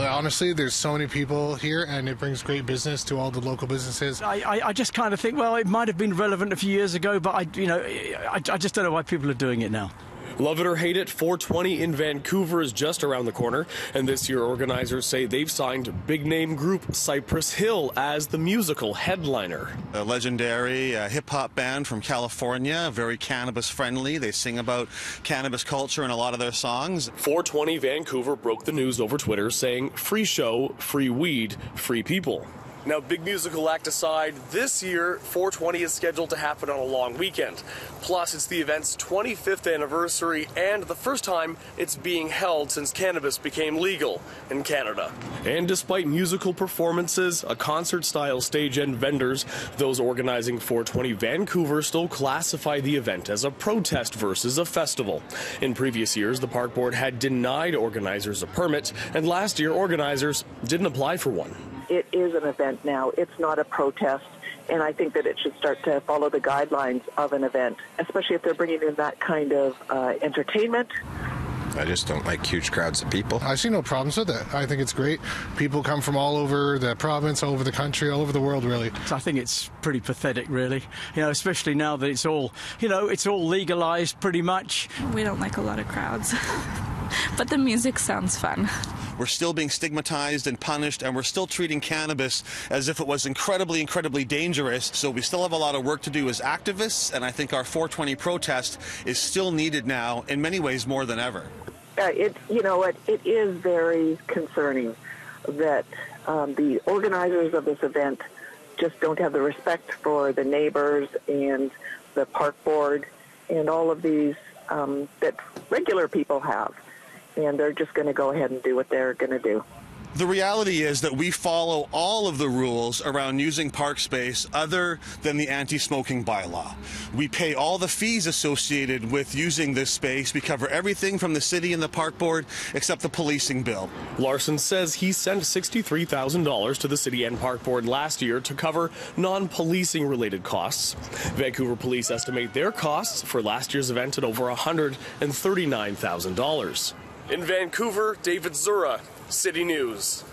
Honestly, there's so many people here, and it brings great business to all the local businesses. I just kind of think, well, it might have been relevant a few years ago, but I just don't know why people are doing it now. Love it or hate it, 420 in Vancouver is just around the corner, and this year organizers say they've signed big-name group Cypress Hill as the musical headliner. A legendary hip-hop band from California, very cannabis-friendly. They sing about cannabis culture in a lot of their songs. 420 Vancouver broke the news over Twitter, saying, "Free show, free weed, free people." Now, big musical act aside, this year, 420 is scheduled to happen on a long weekend. Plus, it's the event's 25th anniversary and the first time it's being held since cannabis became legal in Canada. And despite musical performances, a concert-style stage and vendors, those organizing 420 Vancouver still classify the event as a protest versus a festival. In previous years, the park board had denied organizers a permit, and last year, organizers didn't apply for one. It is an event now. It's not a protest, and I think that it should start to follow the guidelines of an event, especially if they're bringing in that kind of entertainment. I just don't like huge crowds of people. I see no problems with it. I think it's great. People come from all over the province, all over the country, all over the world, really. So I think it's pretty pathetic, really. Especially now that it's all legalized pretty much. We don't like a lot of crowds, but the music sounds fun. We're still being stigmatized and punished, and we're still treating cannabis as if it was incredibly, incredibly dangerous. So we still have a lot of work to do as activists, and I think our 420 protest is still needed now, in many ways more than ever. It is very concerning that the organizers of this event just don't have the respect for the neighbors and the park board and all of these that regular people have. And they're just going to go ahead and do what they're going to do. The reality is that we follow all of the rules around using park space other than the anti-smoking bylaw. We pay all the fees associated with using this space. We cover everything from the city and the park board except the policing bill. Larson says he sent $63,000 to the city and park board last year to cover non-policing related costs. Vancouver police estimate their costs for last year's event at over $139,000. In Vancouver, David Zura, City News.